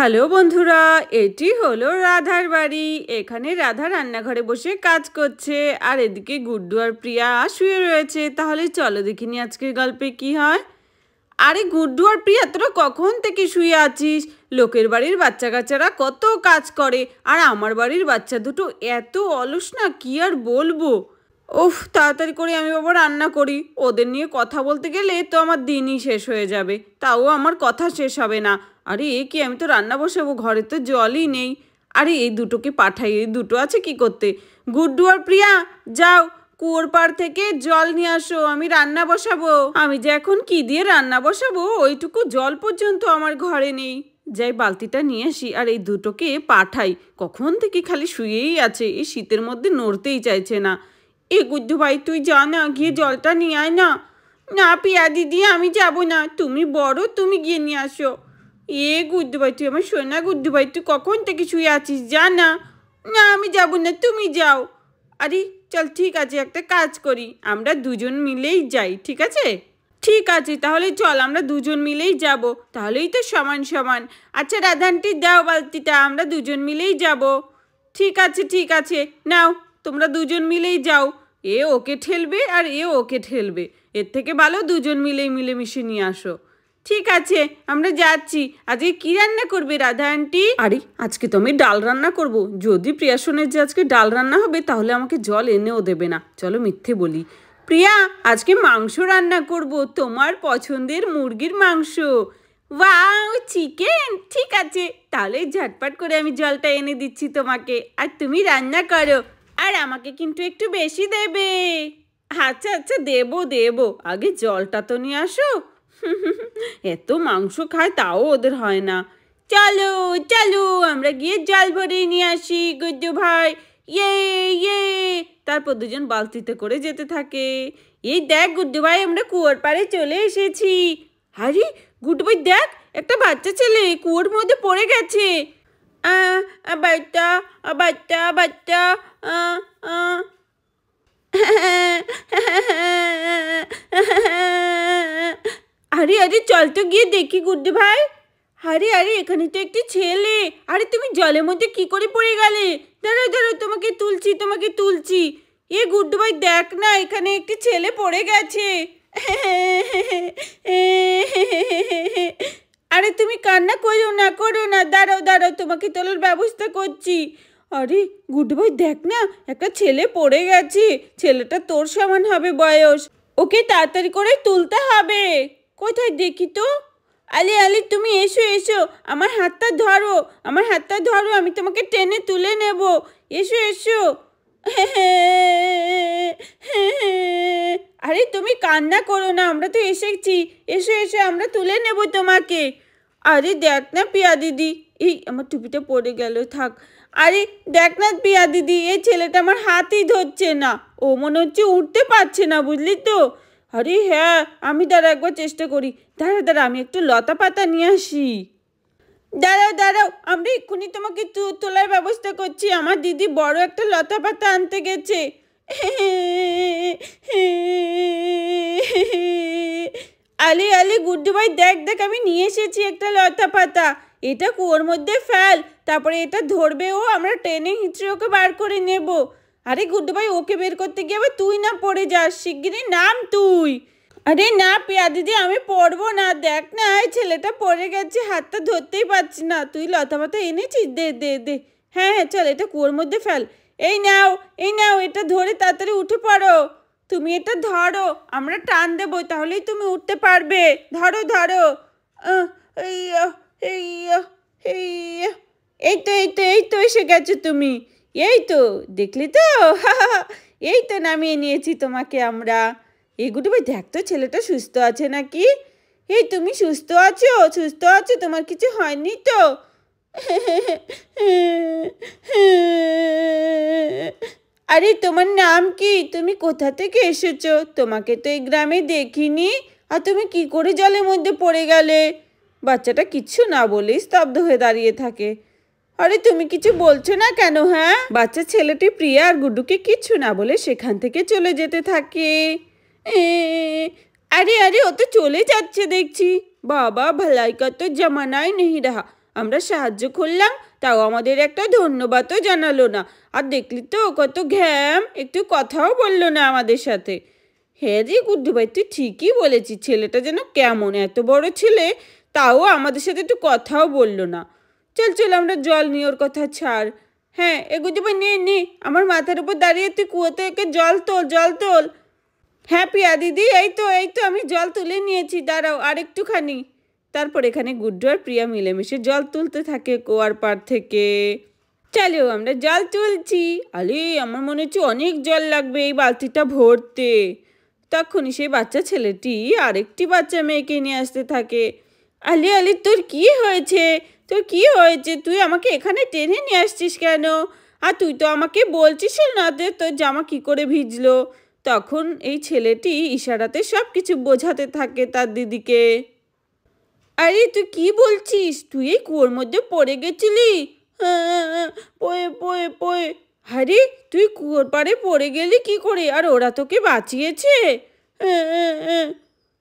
Hello বন্ধুরা, এটি হলো রাধার বাড়ি। এখানে রাধা রান্নাঘরে বসে কাজ করছে, আর এদিকে গুড্ডু আর প্রিয়া শুয়ে রয়েছে। তাহলে চলো দেখিনি আজকের গল্পে কি হয়। আরে গুড্ডু আর প্রিয়া, তোরা কখন থেকে শুয়ে আছিস? লোকের বাড়ির বাচ্চা কাচ্চারা কত কাজ করে, আর আমার বাড়ির বাচ্চা দুটো এত অলস না, কি আর বলবো। ওফ, তাড়াতাড়ি করে আমি বাবা রান্না করি। ওদের নিয়ে কথা বলতে গেলে তো আমার দিনই শেষ হয়ে যাবে, তাও আমার কথা শেষ হবে না। আরে এ কি, আমি তো রান্না বসাবো, ঘরে তো জলই নেই। আরে এই দুটোকে পাঠাই, এই দুটো আছে কি করতে। গুড্ডু আর প্রিয়া, যাও কুয়োর পাড় থেকে জল নিয়ে আসো, আমি রান্না বসাবো। আমি যে এখন কি দিয়ে রান্না বসাবো, ওইটুকু জল পর্যন্ত আমার ঘরে নেই। যাই বালতিটা নিয়ে আসি, আর এই দুটোকে পাঠাই। কখন থেকে খালি শুয়েই আছে, এই শীতের মধ্যে নড়তেই চাইছে না। এ গুড্ডু ভাই, তুই যা না, গিয়ে জলটা নিয়ে আয় না। না পিয়া দিদি, আমি যাব না, তুমি বড়, তুমি গিয়ে নিয়ে আসো। এ গুড্ডু ভাই, তুই আমার শোনা গুড্ডু ভাই, তুই কখন থেকে শুয়ে আছিস, যা না। না আমি যাব না, তুমি যাও। আরে চল, ঠিক আছে, একটা কাজ করি, আমরা দুজন মিলেই যাই, ঠিক আছে? ঠিক আছে, তাহলে চল আমরা দুজন মিলেই যাব, তাহলেই তো সমান সমান। আচ্ছা রাধানটি, দাও বালতিটা, আমরা দুজন মিলেই যাব। ঠিক আছে ঠিক আছে, নাও, তোমরা দুজন মিলেই যাও। এ ওকে ঠেলবে আর এ ওকে ঠেলবে, এর থেকে ভালো দুজন মিলেই মিলেমিশে নিয়ে আসো। ঠিক আছে, আমরা যাচ্ছি। আজকে কি রান্না করবে রাধা আন্টি? আরে আজকে তো আমি ডাল রান্না করব। যদি প্রিয়া শোনে যে আজকে ডাল রান্না হবে, তাহলে আমাকে জল এনেও দেবে না। চলো মিথ্যে বলি। প্রিয়া, আজকে মাংস রান্না করব, তোমার পছন্দের মুরগির মাংস। Wow, chicken! ঠিক আছে, তাহলে ঝটপট করে আমি জলটা এনে দিচ্ছি তোমাকে, আর তুমি রান্না করো। আর আমাকে কিন্তু একটু বেশি দেবে। আচ্ছা আচ্ছা, দেবো দেবো, আগে জলটা তো নিয়ে আসো। এত মাংস খায়, তাও ওদের হয় না। চলো চলো, আমরা গিয়ে জল ভরে নিয়ে আসি গুড্ডু ভাই। ইয়ে ইয়ে। তারপর দুজন বালতিতে করে যেতে থাকে। এই দেখ গুড্ডু ভাই, আমরা কুয়োর পাড়ে চলে এসেছি। আরে গুড্ডু ভাই দেখ, একটা বাচ্চা ছেলে কুয়োর মধ্যে পড়ে গেছে। বাচ্চা বাচ্চা বাচ্চা। আরে আরে, চল তো গিয়ে দেখি গুড্ডু ভাই। আরে আরে, এখানে তো একটি ছেলে। আরে তুমি জলের মধ্যে কি করে পড়ে গেলে? দাঁড়াও দাঁড়াও, তোমাকে তুলছি তোমাকে তুলছি। এ গুড্ডু ভাই দেখ না, এখানে একটি ছেলে পড়ে গেছে। আরে তুমি কান্না করো না করো না, দাঁড়াও দাঁড়াও, তোমাকে তোলার ব্যবস্থা করছি। আরে গুড্ডু ভাই দেখ না, একটা ছেলে পড়ে গেছে। ছেলেটা তোর সমান হবে বয়স, ওকে তাড়াতাড়ি করে তুলতে হবে। কোথায় দেখি তো। আলি আলি, তুমি এসো এসো, আমার হাতটা ধরো, আমার হাতটা ধরো, আমি তোমাকে টেনে তুলে নেব। এসো এসো। আরে তুমি কান্না করো না, আমরা তো এসেছি। এসো এসো, আমরা তুলে নেব তোমাকে। আরে দেখ না পিয়া দিদি, এই আমার টুপিটা পড়ে গেল, থাক। আরে দেখ না পিয়া দিদি, এই ছেলেটা আমার হাতই ধরছে না, ও মনে হচ্ছে উঠতে পারছে না, বুঝলি তো। আরে হ্যাঁ, আমি দাঁড়া একবার চেষ্টা করি। দাঁড়া দাঁড়া, আমি একটু লতা পাতা নিয়ে আসি। দাঁড়াও দাঁড়াও, আমরা এক্ষুনি তোমাকে তোলার ব্যবস্থা করছি। আমার দিদি বড় একটা লতা পাতা আনতে গেছে। আলে আলে গুড্ডু ভাই দেখ দেখ, আমি নিয়ে এসেছি একটা লতা পাতা। এটা কুয়োর মধ্যে ফেল, তারপরে এটা ধরবে ও, আমরা টেনে হিঁচড়ে ওকে বার করে নেব। আরে গুড্ডু ভাই, ওকে বের করতে গিয়ে আবার তুই না পড়ে যাস, শিগগিরই নাম তুই। আরে না পিয়া দিদি, আমি পড়বো না, দেখ না এই ছেলেটা পড়ে গেছে, হাতটা ধরতেই পারছি না। তুই লতা পাতা এনেছিস, দে দে দে। হ্যাঁ হ্যাঁ, চল এটা কুয়োর মধ্যে ফেল। এই নাও এই নাও, এটা ধরে তাড়াতাড়ি উঠে পড়ো। তুমি এটা ধরো, আমরা টান দেবো, তাহলেই তুমি উঠতে পারবে। ধরো ধরো। এই এই এই এই তো এই তো এই তো এসে গেছো তুমি। এই তো দেখলি তো, এই তো নামিয়ে নিয়েছি তোমাকে আমরা। এই গুড্ডু ভাই দেখ তো, ছেলেটা সুস্থ আছে নাকি? এই তুমি সুস্থ আছো? সুস্থ আছো, তোমার কিছু হয়নি তো? আরে তোমার নাম কি? তুমি কোথা থেকে এসেছো? তোমাকে তো এই গ্রামে দেখিনি, আর তুমি কি করে জলের মধ্যে পড়ে গেলে? বাচ্চাটা কিচ্ছু না বলেই স্তব্ধ হয়ে দাঁড়িয়ে থাকে। আরে তুমি কিছু বলছো না কেন? হ্যাঁ, বাচ্চা ছেলেটি প্রিয়া আর গুড্ডুকে কিচ্ছু না বলে সেখান থেকে চলে যেতে থাকে। আরে আরে, ও তো চলে যাচ্ছে দেখছি। বাবা, ভলাই কা তো জমানাই নেই রাহা। আমরা সাহায্য করলাম, তাও আমাদের একটা ধন্যবাদও জানালো না। আর দেখলি তো কত ঘ্যাম, একটু কথাও বললো না আমাদের সাথে। হ্যাঁ রে গুড্ডু ভাই, তুই ঠিকই বলেছিস, ছেলেটা যেন কেমন, এত বড় ছেলে তাও আমাদের সাথে একটু কথাও বললো না। চল চল আমরা জল নিয়ে, ওর কথা ছাড়। হ্যাঁ এ গুড্ডু ভাই নে নে, আমার মাথার উপর দাঁড়িয়ে তুই কুয়ো থেকে জল তোল, জল তোল। হ্যাঁ প্রিয়া দিদি, এই তো আমি জল তুলে নিয়েছি, দাঁড়াও আর একটুখানি। তারপর এখানে গুড্ডু আর প্রিয়া মিলেমিশে জল তুলতে থাকে কুয়ার পাড় থেকে। চলো আমরা জল তুলছি। আরে আমার মনে হচ্ছে অনেক জল লাগবে এই বালতিটা ভরতে। তখনই সেই বাচ্চা ছেলেটি আরেকটি বাচ্চা মেয়েকে নিয়ে আসতে থাকে। আলি আলি, তোর কি হয়েছে, তোর কি হয়েছে? তুই আমাকে এখানে টেনে নিয়ে আসছিস কেন? আর তুই তো আমাকে বলছিস না যে তোর জামা কি করে ভিজলো। তখন এই ছেলেটি ইশারাতে সব কিছু বোঝাতে থাকে তার দিদিকে। আরে তুই কি বলছিস? তুই এই কুয়োর মধ্যে পড়ে গেছিলি? হ্যাঁ, পয়ে পয়ে পয়ে। আরে তুই কুয়োর পাড়ে পড়ে গেলি কি করে? আর ওরা তোকে বাঁচিয়েছে?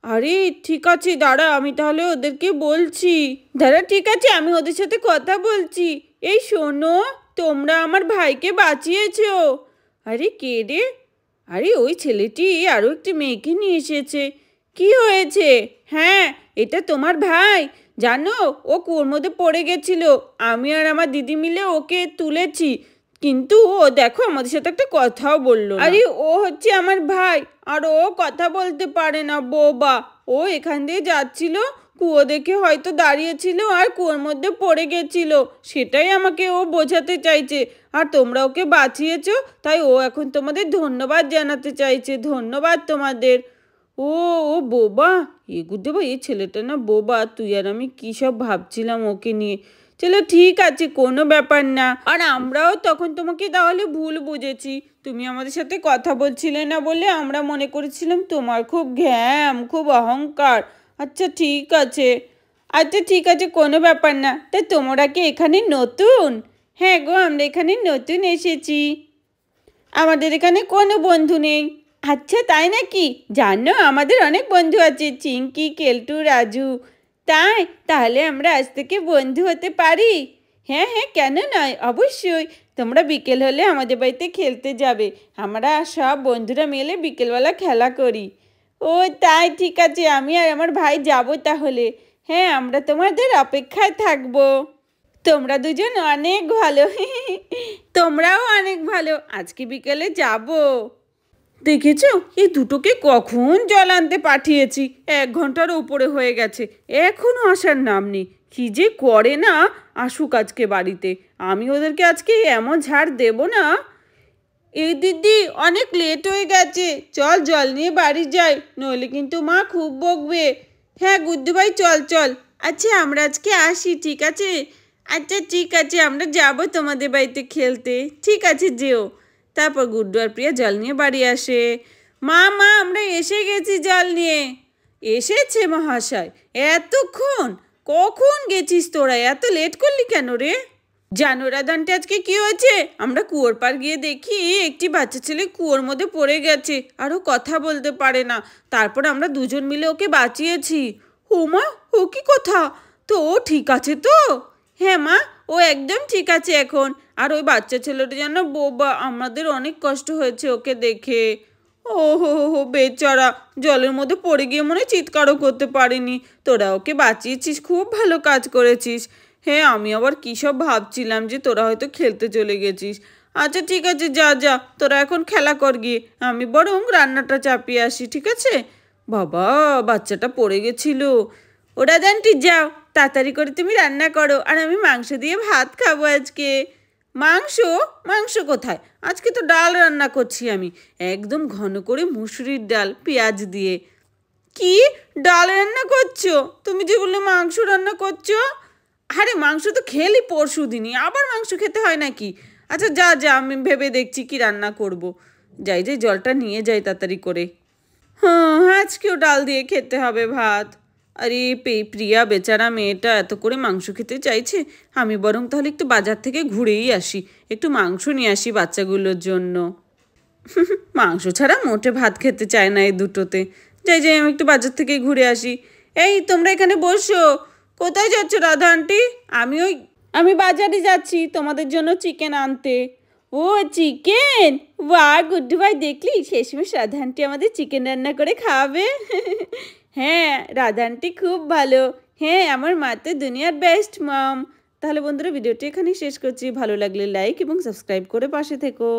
আরে ঠিক আছে, দাঁড়া আমি তাহলে ওদেরকে বলছি। দাঁড়া, ঠিক আছে, আমি ওদের সাথে কথা বলছি। এই শোনো, তোমরা আমার ভাইকে বাঁচিয়েছো। আরে কে রে? আরে ওই ছেলেটি আরও একটি মেয়েকে নিয়ে এসেছে। কি হয়েছে? হ্যাঁ এটা তোমার ভাই। জানো ও কুয়োর মধ্যে পড়ে গেছিল, আমি আর আমার দিদি মিলে ওকে তুলেছি, কিন্তু ও দেখো আমাদের সাথে একটা কথাও বললো না। আরে ও হচ্ছে আমার ভাই, আর ও কথা বলতে পারে না, বোবা। ও এখান দিয়ে যাচ্ছিল, কুয়ো দেখে হয়তো দাঁড়িয়েছিল আর কুয়োর মধ্যে পড়ে গেছিল, সেটাই আমাকে ও বোঝাতে চাইছে। আর তোমরা ওকে বাঁচিয়েছো, তাই ও এখন তোমাদের ধন্যবাদ জানাতে চাইছে। ধন্যবাদ তোমাদের। ও ও বোবা, গুড্ডু ভাই এই ছেলেটা না বোবা। তুই আর আমি কী সব ভাবছিলাম ওকে নিয়ে। চলো ঠিক আছে, কোনো ব্যাপার না। আর আমরাও তখন তোমাকে তাহলে ভুল বুঝেছি, তুমি আমাদের সাথে কথা বলছিলে না বলে আমরা মনে করেছিলাম তোমার খুব ঘ্যাম, খুব অহংকার। আচ্ছা ঠিক আছে, আচ্ছা ঠিক আছে, কোনো ব্যাপার না। তা তোমরা কি এখানে নতুন? হ্যাঁ গো, আমরা এখানে নতুন এসেছি, আমাদের এখানে কোনো বন্ধু নেই। আচ্ছা তাই নাকি? জানো আমাদের অনেক বন্ধু আছে, চিঙ্কি, কেলটু, রাজু। তাই তাহলে আমরা আজ থেকে বন্ধু হতে পারি? হ্যাঁ হ্যাঁ, কেন নয়, অবশ্যই। তোমরা বিকেল হলে আমাদের বাড়িতে খেলতে যাবে, আমরা সব বন্ধুরা মিলে বিকেলবেলা খেলা করি। ও তাই, ঠিক আছে, আমি আর আমার ভাই যাব তাহলে। হ্যাঁ আমরা তোমাদের অপেক্ষায় থাকবো। তোমরা দুজন অনেক ভালো, তোমরাও অনেক ভালো, আজকে বিকেলে যাব। দেখেছ এই দুটোকে কখন জল আনতে পাঠিয়েছি, 1 ঘন্টার উপরে হয়ে গেছে, এখনও আসার নাম নেই। কি যে করে না, আসুক আজকে বাড়িতে, আমি ওদেরকে আজকে এমন ঝাড় দেব না। এই দিদি অনেক লেট হয়ে গেছে, চল জল নিয়ে বাড়ি যাই, নইলে কিন্তু মা খুব বকবে। হ্যাঁ গুড্ডু ভাই চল চল। আচ্ছা আমরা আজকে আসি, ঠিক আছে? আচ্ছা ঠিক আছে, আমরা যাব তোমাদের বাড়িতে খেলতে। ঠিক আছে যেও। তারপর গুড্ডু আর প্রিয়া জল নিয়ে বাড়ি আসে। মা মা আমরা এসে গেছি জল নিয়ে। এসেছে মহাশয়? এতক্ষণ? কখন গেছিস তোরা? এত লেট করলি কেন রে? জানো রাধানটি আজকে কি হয়েছে? আমরা কুয়োর পাড় গিয়ে দেখি একটি বাচ্চা ছেলে কুয়োর মধ্যে পড়ে গেছে, আরও কথা বলতে পারে না। তারপর আমরা দুজন মিলে ওকে বাঁচিয়েছি। ও মা, ও কি কথা? তো ও ঠিক আছে তো? হ্যাঁ মা, ও একদম ঠিক আছে এখন। আর ওই বাচ্চা ছেলেটা যেন বোবা, আমাদের অনেক কষ্ট হয়েছে ওকে দেখে। ও হো বেচারা, জলের মধ্যে পড়ে গিয়ে মনে চিৎকারও করতে পারিনি। তোরা ওকে বাঁচিয়েছিস, খুব ভালো কাজ করেছিস। হ্যাঁ আমি আবার কী সব ভাবছিলাম যে তোরা হয়তো খেলতে চলে গেছিস। আচ্ছা ঠিক আছে, যা যা, তোরা এখন খেলা কর গিয়ে, আমি বরং রান্নাটা চাপিয়ে আসি, ঠিক আছে? বাবা, বাচ্চাটা পড়ে গেছিল। ওরা জানটি যাও, তাড়াতাড়ি করে তুমি রান্না করো, আর আমি মাংস দিয়ে ভাত খাবো আজকে। মাংস? মাংস কোথায়? আজকে তো ডাল রান্না করছি আমি, একদম ঘন করে মুসুরির ডাল পেঁয়াজ দিয়ে। কি ডাল রান্না করছো? তুমি যে বললে মাংস রান্না করছো। আরে মাংস তো খেলি পরশু দিনই, আবার মাংস খেতে হয় নাকি? আচ্ছা যা যা, আমি ভেবে দেখছি কি রান্না করব। যাই যাই, জলটা নিয়ে যাই তাড়াতাড়ি করে। হ্যাঁ আজকেও ডাল দিয়ে খেতে হবে ভাত। আরে প্রিয়া বেচারা মেয়েটা এত করে মাংস খেতে চাইছে, আমি বরং তাহলে একটু বাজার থেকে ঘুরেই আসি, একটু মাংস নিয়ে আসি বাচ্চাগুলোর জন্য। মাংস ছাড়া মোটে ভাত খেতে চায় না এই দুটোতে। যাই যাই, আমি একটু বাজার থেকে ঘুরে আসি। এই তোমরা এখানে বসো, কোথায় যাচ্ছ রাধা আন্টি? আমি বাজারে যাচ্ছি তোমাদের জন্য চিকেন আনতে। ও চিকেন, বাহ গুড্ডু ভাই দেখলি শেষমেশ রাধা আন্টি আমাদের চিকেন রান্না করে খাওয়াবে। হ্যাঁ রাধা আন্টি খুব ভালো। হ্যাঁ আমার মা তো দুনিয়ার বেস্ট মম। তাহলে বন্ধুরা ভিডিওটি এখানেই শেষ করছি। ভালো লাগলে লাইক এবং সাবস্ক্রাইব করে পাশে থেকো।